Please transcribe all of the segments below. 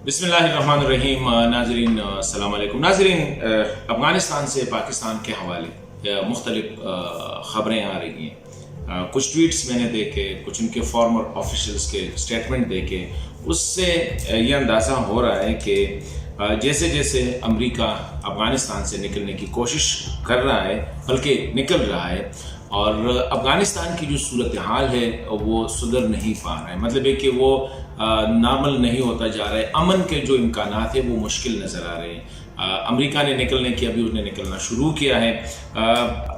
बिस्मिल्लाहिर्रहमानिर्रहीम। नाजरीन अस्सलाम वालेकुम। नाजरीन, अफ़गानिस्तान से पाकिस्तान के हवाले मुख्तलिफ ख़बरें आ रही हैं। कुछ ट्वीट्स मैंने देखे, कुछ उनके फॉर्मर ऑफिशियल्स के स्टेटमेंट देखे, उससे ये अंदाज़ा हो रहा है कि जैसे जैसे अमेरिका अफ़गानिस्तान से निकलने की कोशिश कर रहा है, बल्कि निकल रहा है, और अफ़गानिस्तान की जो सूरत हाल है वो सुधर नहीं पा रहा है। मतलब है कि वो नॉर्मल नहीं होता जा रहा है। अमन के जो इम्कानात है वो मुश्किल नज़र आ रहे हैं। अमेरिका ने निकलने की, अभी उसने निकलना शुरू किया है।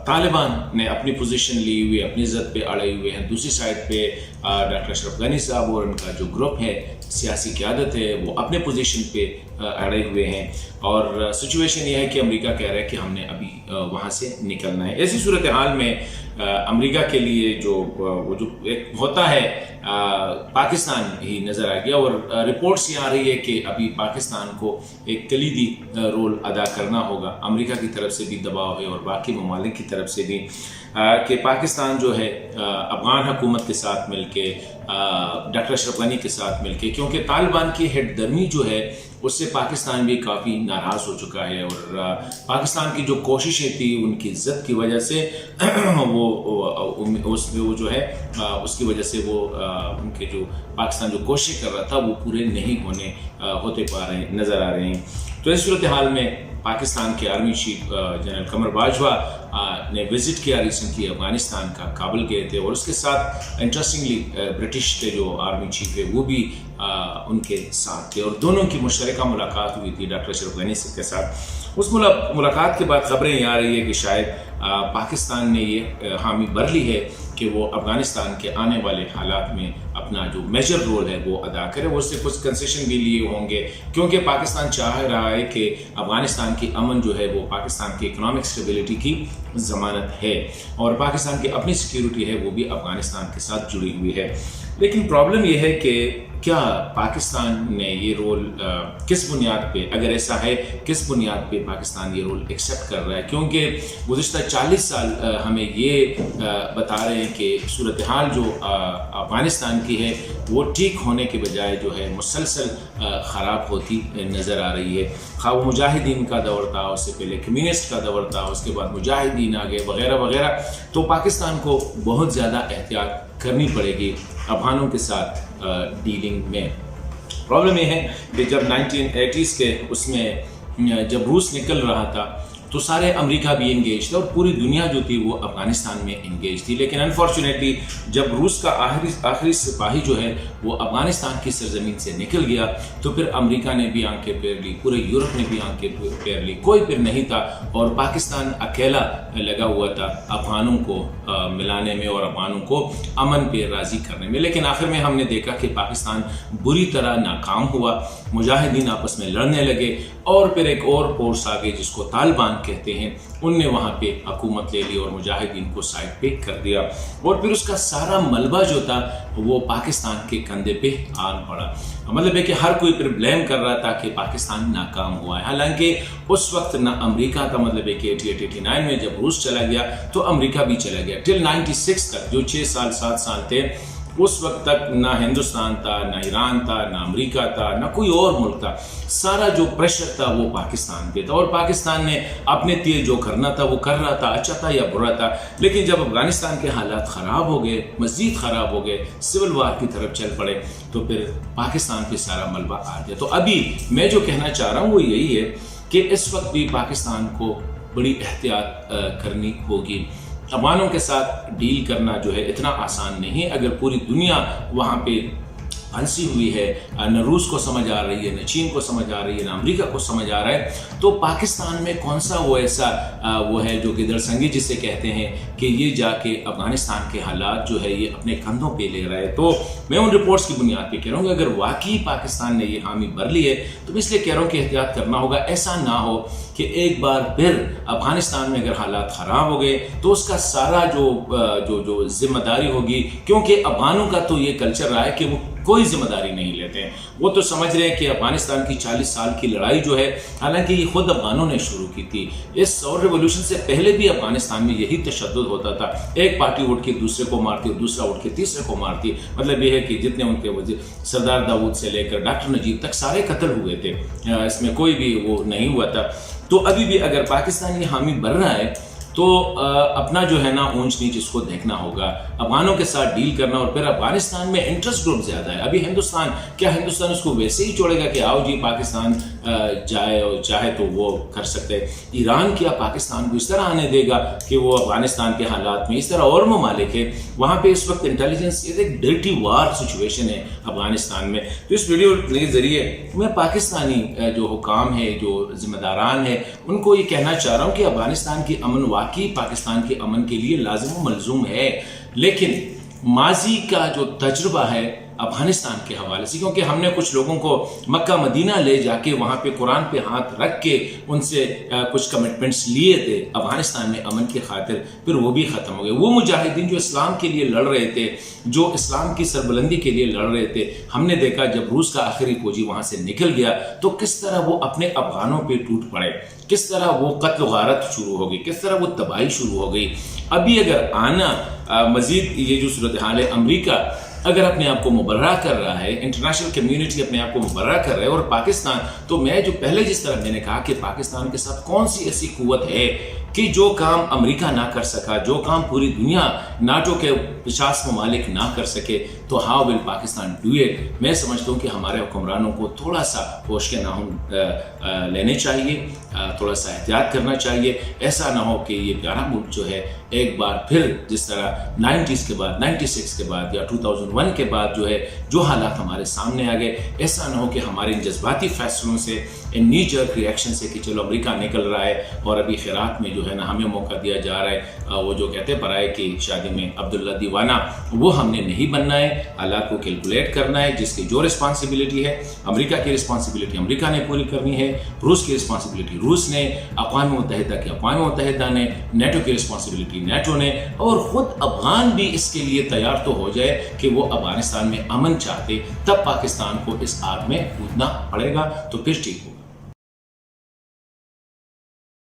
तालिबान ने अपनी पोजीशन ली हुई, अपनी इज़्ज़त पे अड़े हुए हैं। दूसरी साइड पे डॉक्टर अशरफ गनी साहब और उनका जो ग्रुप है, सियासी क़यादत है, वो अपने पोजीशन पे अड़े हुए हैं। और सिचुएशन ये है कि अमेरिका कह रहा है कि हमने अभी वहाँ से निकलना है। ऐसी सूरत हाल में अमेरिका के लिए जो एक होता है, पाकिस्तान ही नज़र आ गया। और रिपोर्ट्स ये आ रही है कि अभी पाकिस्तान को एक कलीदी रोल अदा करना होगा। अमेरिका की तरफ से भी दबाव है और बाकी ममालिक की तरफ से भी, कि पाकिस्तान जो है अफ़गान हुकूमत के साथ मिलके, डॉक्टर अशरफ गनी के साथ मिलके, क्योंकि तालिबान की हेडदर्मी जो है उससे पाकिस्तान भी काफ़ी नाराज़ हो चुका है। और पाकिस्तान की जो कोशिशें थी उनकी इज़्ज़त की वजह से वो जो है उसकी वजह से वो उनके जो पाकिस्तान जो कोशिश कर रहा था वो पूरे नहीं होते पा रहे नज़र आ रहे हैं। तो इस सूरत हाल में पाकिस्तान के आर्मी चीफ जनरल कमर बाजवा ने विज़िट किया रिसेंटली अफ़गानिस्तान का, काबुल गए थे। और उसके साथ इंटरेस्टिंगली ब्रिटिश के जो आर्मी चीफ है वो भी उनके साथ थे, और दोनों की मुश्तरका मुलाकात हुई थी डॉक्टर अशरफ गनी के साथ। उस मुलाकात के बाद ख़बरें ये आ रही है कि शायद पाकिस्तान ने ये हामी भर ली है कि वो अफ़गानिस्तान के आने वाले हालात में अपना जो मेजर रोल है वो अदा करे। वो उससे कुछ कंसेशन भी लिए होंगे, क्योंकि पाकिस्तान चाह रहा है कि अफ़गानिस्तान की अमन जो है वो पाकिस्तान की इकनॉमिक स्टेबिलिटी की ज़मानत है, और पाकिस्तान की अपनी सिक्योरिटी है वो भी अफ़गानिस्तान के साथ जुड़ी हुई है। लेकिन प्रॉब्लम यह है कि क्या पाकिस्तान ने ये रोल किस बुनियाद पे, अगर ऐसा है किस बुनियाद पे पाकिस्तान ये रोल एक्सेप्ट कर रहा है? क्योंकि गुज़िश्ता 40 साल हमें ये बता रहे हैं कि सूरत हाल जो अफ़गानिस्तान की है वो ठीक होने के बजाय जो है मुसलसल ख़राब होती नज़र आ रही है। खा वो मुजाहिदीन का दौर था, उससे पहले कम्युनिस्ट का दौर था, उसके बाद मुजाहिदीन आ गए वगैरह वगैरह। तो पाकिस्तान को बहुत ज़्यादा एहतियात करनी पड़ेगी अफ़गानों के साथ डीलिंग में। प्रॉब्लम यह है कि जब 1980s के उसमें जब रूस निकल रहा था तो सारे अमेरिका भी इंगेज थे और पूरी दुनिया जो थी वो अफ़गानिस्तान में इंगेज थी। लेकिन अनफॉर्चुनेटली जब रूस का आखिरी सिपाही जो है वो अफ़गानिस्तान की सरजमीन से निकल गया तो फिर अमेरिका ने भी आंखें फेर ली, पूरे यूरोप ने भी आंखें फेर ली, कोई फिर नहीं था। और पाकिस्तान अकेला लगा हुआ था अफ़गानों को मिलाने में और अफ़गानों को अमन पे राज़ी करने में। लेकिन आखिर में हमने देखा कि पाकिस्तान बुरी तरह नाकाम हुआ, मुजाहिदीन आपस में लड़ने लगे, और फिर एक और फोर्स आ गई जिसको तालिबान कहते हैं, उनने वहाँ पे हुकूमत ले ली और मुजाहिदीन को साइड पे कर दिया। और फिर उसका सारा मलबा जो था वो पाकिस्तान के कंधे पे आन पड़ा। मतलब है कि हर कोई फिर ब्लेम कर रहा था कि पाकिस्तान नाकाम हुआ है। हालांकि उस वक्त ना अमेरिका का, मतलब है कि 88-89 में जब रूस चला गया तो अमेरिका भी चला गया। टिल 96 तक जो 6-7 साल थे उस वक्त तक ना हिंदुस्तान था, ना ईरान था, ना अमेरिका था, ना कोई और मुल्क था। सारा जो प्रेशर था वो पाकिस्तान पे था, और पाकिस्तान ने अपने लिए जो करना था वो कर रहा था, अच्छा था या बुरा था। लेकिन जब अफगानिस्तान के हालात ख़राब हो गए, मज़ीद ख़राब हो गए, सिविल वार की तरफ चल पड़े, तो फिर पाकिस्तान पे सारा मलबा आ गया। तो अभी मैं जो कहना चाह रहा हूँ वो यही है कि इस वक्त भी पाकिस्तान को बड़ी एहतियात करनी होगी। अफ़गानों के साथ डील करना जो है इतना आसान नहीं है। अगर पूरी दुनिया वहाँ पे फंसी हुई है, न रूस को समझ आ रही है, न चीन को समझ आ रही है, न अमेरिका को समझ आ रहा है, तो पाकिस्तान में कौन सा वो ऐसा वो है जो गिदड़संगी जिसे कहते हैं कि ये जाके अफ़गानिस्तान के हालात जो है ये अपने कंधों पे ले रहा है। तो मैं उन रिपोर्ट्स की बुनियाद पे कह रहा हूँ कि अगर वाकई पाकिस्तान ने ये हामी भर ली है तो इसलिए कह रहा हूँ कि एहतियात करना होगा। ऐसा ना हो कि एक बार फिर अफ़गानिस्तान में अगर हालात ख़राब हो गए तो उसका सारा जो जिम्मेदारी होगी, क्योंकि अफ़गानों का तो ये कल्चर रहा है कि वो कोई जिम्मेदारी नहीं लेते हैं। वो तो समझ रहे हैं कि अफगानिस्तान की 40 साल की लड़ाई जो है, हालांकि ये खुद अफगानों ने शुरू की थी। इस सौर रिवोल्यूशन से पहले भी अफगानिस्तान में यही तशद्दुद होता था, एक पार्टी उठ के दूसरे को मारती और दूसरा उठ के तीसरे को मारती। मतलब ये है कि जितने उनके वजीर सरदार दाऊद से लेकर डॉक्टर नजीब तक सारे कत्ल हुए थे, इसमें कोई भी वो नहीं हुआ था। तो अभी भी अगर पाकिस्तान ये हामी बन रहा है तो अपना जो है ना ऊंच नीच इसको देखना होगा, अफगानों के साथ डील करना। और फिर अफगानिस्तान में इंटरेस्ट ग्रुप ज़्यादा है। अभी हिंदुस्तान, क्या हिंदुस्तान उसको वैसे ही छोड़ेगा कि आओ जी पाकिस्तान जाए और चाहे तो वो कर सकते हैं। ईरान क्या पाकिस्तान को इस तरह आने देगा कि वो अफगानिस्तान के हालात में, इस तरह और ममालिक है वहाँ पे इस वक्त इंटेलिजेंस, एक डर्टी वार सिचुएशन है अफगानिस्तान में। तो इस वीडियो के जरिए मैं पाकिस्तानी जो हुकाम है, जो जिम्मेदारान है, उनको ये कहना चाह रहा हूँ कि अफगानिस्तान की अमन वाकई पाकिस्तान के अमन के लिए लाजिम व मलजूम है, लेकिन माजी का जो तजुर्बा है अफगानिस्तान के हवाले से, क्योंकि हमने कुछ लोगों को मक्का मदीना ले जाके वहाँ पे कुरान पे हाथ रख के उनसे कुछ कमिटमेंट्स लिए थे अफगानिस्तान में अमन की खातिर, फिर वो भी ख़त्म हो गए। वो मुजाहिदीन जो इस्लाम के लिए लड़ रहे थे, जो इस्लाम की सरबुलंदी के लिए लड़ रहे थे, हमने देखा जब रूस का आखिरी फौजी वहाँ से निकल गया तो किस तरह वो अपने अफगानों पर टूट पड़े, किस तरह वो कत्ल गारत शुरू हो गई, किस तरह वो तबाही शुरू हो गई। अभी अगर आना मज़ीद ये जो सूरत हाल है, अमरीका अगर अपने आप को मुबर्रा कर रहा है, इंटरनेशनल कम्युनिटी अपने आप को मुबर्रा कर रहा है, और पाकिस्तान, तो मैं जो पहले जिस तरह मैंने कहा कि पाकिस्तान के साथ कौन सी ऐसी कुव्वत है कि जो काम अमेरिका ना कर सका, जो काम पूरी दुनिया नाटो के 50 ममालिक ना कर सके, तो how will Pakistan do it. मैं समझता हूँ कि हमारे हुक्मरानों को थोड़ा सा होश के नाखून लेने चाहिए, थोड़ा सा एहतियात करना चाहिए। ऐसा ना हो कि ये प्यारा मुल्क जो है एक बार फिर जिस तरह 90s के बाद, 96 के बाद या 2001 के बाद जो है, जो हालात हमारे सामने आ गए, ऐसा ना हो कि हमारे इन जज्बाती फैसलों से, इन नी जर्क रिएक्शन से कि चलो अमेरिका निकल रहा है और अभी खैरात में जो है ना हमें मौका दिया जा रहा है, वो जो कहते हैं पराए की शादी में अब्दुल्ला दीवाना, वो हमने नहीं बनना है। हालात को कैलकुलेट करना है, जिसकी जो रिस्पॉन्सिबिलिटी है, अमेरिका की रिस्पॉन्सिबिलिटी अमेरिका ने पूरी करनी है, रूस की रिस्पॉन्सिबिलिटी रूस ने, अक़वाम मुत्तहिदा की अक़वाम मुत्तहिदा ने, नेटो की रिस्पॉन्सिबिलिटी नेटो ने, और ख़ुद अफ़गान भी इसके लिए तैयार तो हो जाए कि वो अफ़गानिस्तान में अमन चाहते, तब पाकिस्तान को इस आग में कूदना पड़ेगा, तो फिर ठीक हो।